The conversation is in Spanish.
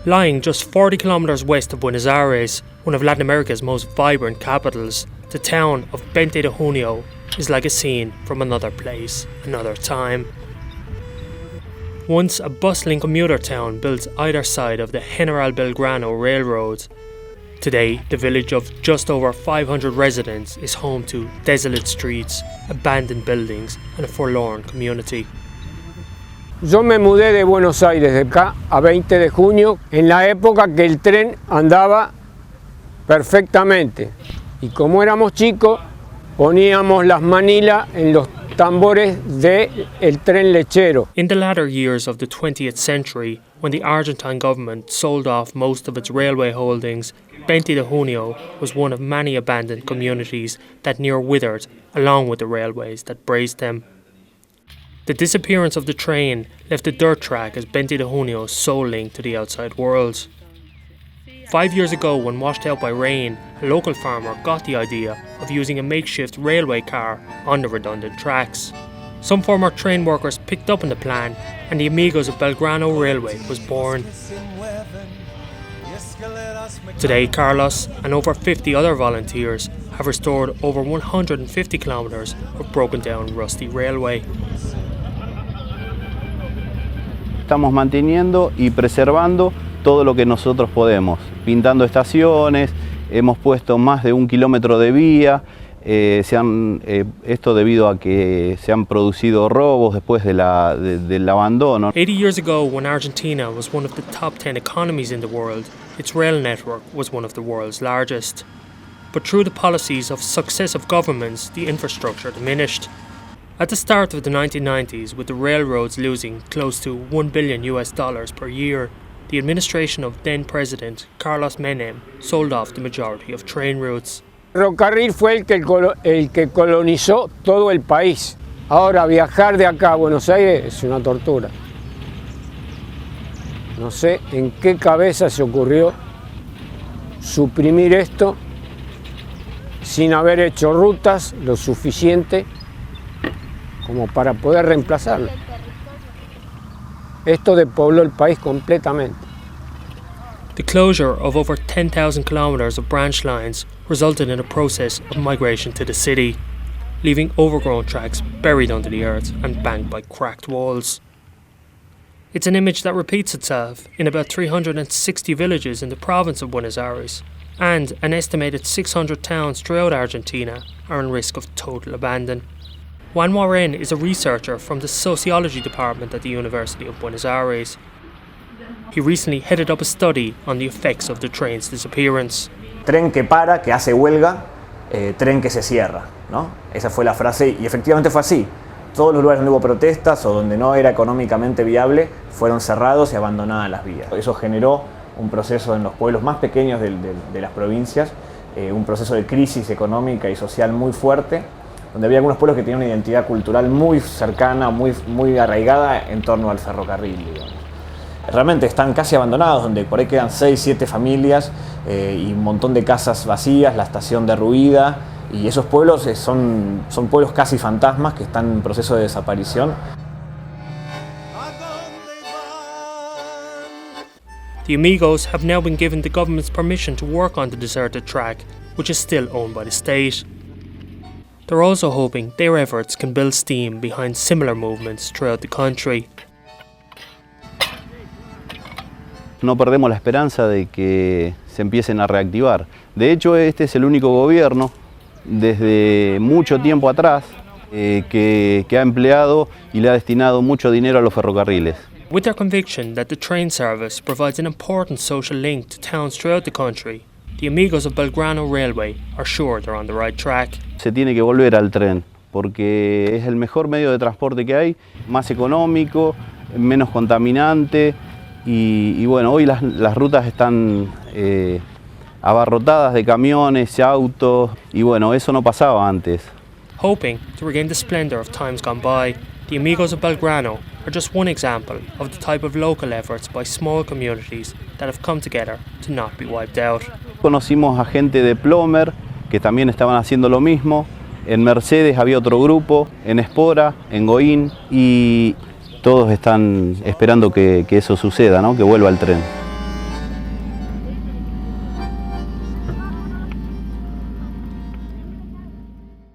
Lying just 40 kilometers west of Buenos Aires, one of Latin America's most vibrant capitals, the town of Puente de Junio is like a scene from another place, another time. Once a bustling commuter town built either side of the General Belgrano Railroad, today the village of just over 500 residents is home to desolate streets, abandoned buildings and a forlorn community. Yo me mudé de Buenos Aires, de acá a 20 de junio, en la época que el tren andaba perfectamente. Y como éramos chicos, poníamos las manilas en los tambores del tren lechero. In the latter years of the 20th century, when the Argentine government sold off most of its railway holdings, Puente de Junio was one of many abandoned communities that near withered, along with the railways that braced them. The disappearance of the train left the dirt track as Puente de Junio's sole link to the outside world. 5 years ago, when washed out by rain, a local farmer got the idea of using a makeshift railway car on the redundant tracks. Some former train workers picked up on the plan, and the Amigos of Belgrano Railway was born. Today, Carlos and over 50 other volunteers have restored over 150 kilometres of broken down rusty railway. Estamos manteniendo y preservando todo lo que nosotros podemos, pintando estaciones, hemos puesto más de 1 kilómetro de vía, esto debido a que se han producido robos después del abandono. 80 years ago, when Argentina was one of the top 10 economies in the world, its rail network was one of the world's largest. But through the policies of successive governments, the infrastructure diminished. At the start of the 1990s, with the railroads losing close to $1 billion per year, the administration of then-President Carlos Menem sold off the majority of train routes. El ferrocarril fue el que colonizó todo el país. Ahora viajar de acá a Buenos Aires es una tortura. No sé en qué cabeza se ocurrió suprimir esto sin haber hecho rutas lo suficiente como para poder reemplazarlo. Esto despobló el país completamente. The closure of over 10,000 kilometres of branch lines resulted in a process of migration to the city, leaving overgrown tracks buried under the earth and banked by cracked walls. It's an image that repeats itself in about 360 villages in the province of Buenos Aires, and an estimated 600 towns throughout Argentina are in risk of total abandon. Juan Moren is a researcher from the Sociology Department at the University of Buenos Aires. He recently headed up a study on the effects of the train's disappearance. Tren que para, que hace huelga, tren que se cierra, ¿no? Esa fue la frase y efectivamente fue así. Todos los lugares donde hubo protestas o donde no era económicamente viable fueron cerrados y abandonadas las vías. Eso generó un proceso en los pueblos más pequeños de las provincias, un proceso de crisis económica y social muy fuerte, donde había algunos pueblos que tenían una identidad cultural muy cercana, muy arraigada en torno al ferrocarril, digamos. Realmente están casi abandonados, donde por ahí quedan 6, 7 familias y un montón de casas vacías, la estación derruida, y esos pueblos son pueblos casi fantasmas que están en proceso de desaparición. The Amigos have now been given the government's permission to work on the deserted track, which is still owned by the state. They're also hoping their efforts can build steam behind similar movements throughout the country. No perdemos la esperanza de que se empiecen a reactivar. De hecho, este es el único gobierno desde mucho tiempo atrás que ha empleado y le ha destinado mucho dinero a los ferrocarriles. With their conviction that the train service provides an important social link to towns throughout the country, the Amigos of Belgrano Railway are sure they're on the right track. Se tiene que volver al tren porque es el mejor medio de transporte que hay, más económico, menos contaminante y bueno, hoy las rutas están abarrotadas de camiones, autos y bueno, eso no pasaba antes. Hoping to regain the splendor of times gone by, the Amigos of Belgrano are just one example of the type of local efforts by small communities that have come together to not be wiped out. Conocimos a gente de Plomer que también estaban haciendo lo mismo. En Mercedes había otro grupo, en Espora, en Goín y todos están esperando que eso suceda, ¿no? Que vuelva el tren.